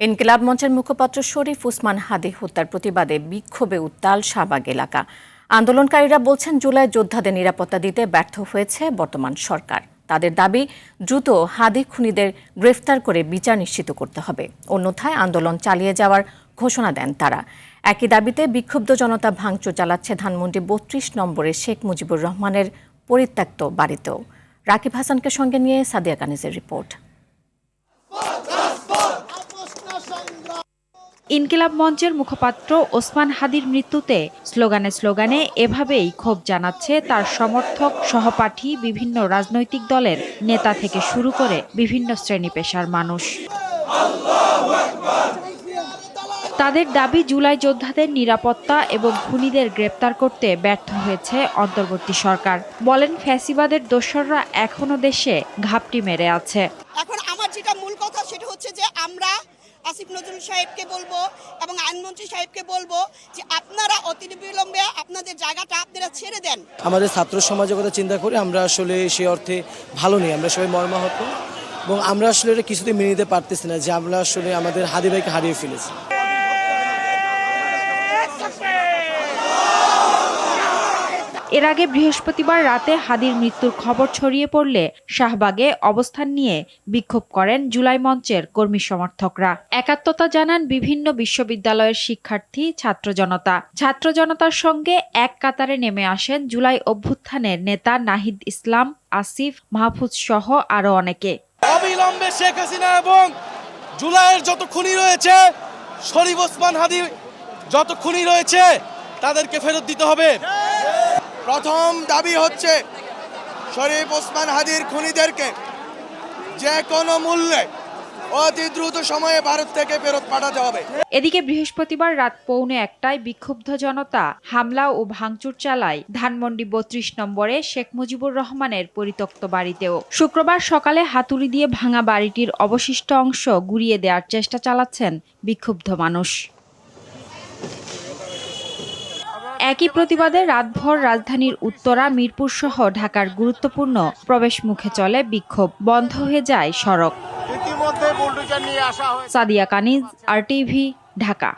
ইনকিলাব মঞ্চের মুখপাত্র শরীফ ওসমান হাদী হত্যার প্রতিবাদে বিক্ষোভে উত্তাল শাহবাগ এলাকা। আন্দোলনকারীরা বলছেন জুলাই যোদ্ধাদের নিরাপত্তা দিতে ব্যর্থ হয়েছে বর্তমান সরকার। তাদের দাবি দ্রুত হাদী খুনিদের গ্রেফতার করে বিচার নিশ্চিত করতে হবে, অন্যথায় আন্দোলন চালিয়ে যাওয়ার ঘোষণা দেন তারা। একই দাবিতে বিক্ষুব্ধ জনতা ভাঙচুর চালাচ্ছে ধানমন্ডি ৩২ নম্বরে শেখ মুজিবুর রহমানের পরিত্যক্ত বাড়িতেও। রাকিব হাসানকে সঙ্গে নিয়ে সাদিয়া কানিজের রিপোর্ট। ইনকিলাব মঞ্চের মুখপাত্র ওসমান হাদীর মৃত্যুতে স্লোগানে স্লোগানে এভাবেই ক্ষোভ জানাচ্ছে তার সমর্থক, সহপাঠী, বিভিন্ন রাজনৈতিক দলের নেতা থেকে শুরু করে বিভিন্ন শ্রেণী পেশার মানুষ। তাদের দাবি জুলাই যোদ্ধাদের নিরাপত্তা এবং খুনিদের গ্রেপ্তার করতে ব্যর্থ হয়েছে অন্তর্বর্তী সরকার। বলেন, ফ্যাসিবাদের দোসররা এখনো দেশে ঘাপটি মেরে আছে। এখন আমার যেটা মূল কথা সেটা হচ্ছে যে আমরা আসিফ নজরুল সাহেবকে বলবো এবং আইনমন্ত্রী সাহেবকে বলবো যে আপনারা অতিবিলম্বে আপনাদের জায়গাটা আপনারা ছেড়ে দেন। আমাদের ছাত্র সমাজের কথা চিন্তা করে আমরা আসলে সেই অর্থে ভালো নেই, আমরা সবাই মর্মাহত এবং আমরা আসলে এটা কিছুতেই মেনে নিতে পারতেছি না যে আমরা আসলে আমাদের হাদী ভাইকে হারিয়ে ফেলেছি। এর আগে বৃহস্পতিবার রাতে হাদীর মৃত্যুর খবর ছড়িয়ে পড়লে শাহবাগে অবস্থান নিয়ে বিক্ষোভ করেন জুলাই মঞ্চের কর্মী সমর্থকরা। একাত্মতা জানান বিভিন্ন বিশ্ববিদ্যালয়ের শিক্ষার্থী, ছাত্র জনতার সঙ্গে এক কাতারে নেমে আসেন জুলাই অভ্যুত্থানের নেতা নাহিদ ইসলাম, আসিফ, মাহফুজ সহ আরো অনেকে। অবিলম্বে শেখ হাসিনা এবং জুলাইয়ের যত খুনি রয়েছে, শরীফ ওসমান হাদী যত খুনি রয়েছে তাদেরকে ফেরত দিতে হবে। প্রথম দাবি হচ্ছে শরীফ ওসমান হাদীর খুনিদেরকে যে কোনো মূল্যে অতি দ্রুত সময়ে ভারত থেকে ফেরত পাঠাতে হবে। এদিকে বৃহস্পতিবার রাত 1:45টায় বিক্ষুব্ধ জনতা হামলা ও ভাঙচুর চালায় ধানমন্ডি ৩২ নম্বরে শেখ মুজিবুর রহমানের পরিত্যক্ত বাড়িতেও। শুক্রবার সকালে হাতুড়ি দিয়ে ভাঙা বাড়িটির অবশিষ্ট অংশ গুঁড়িয়ে দেওয়ার চেষ্টা চালাচ্ছেন বিক্ষুব্ধ মানুষ। একই প্রতিবাদে রাতভর রাজধানীর উত্তরা, মিরপুর সহ ঢাকার গুরুত্বপূর্ণ প্রবেশ মুখে চলে বিক্ষোভ। বন্ধ হয়ে যায় সড়ক। সাদিয়া কানিজ, RTV, ঢাকা।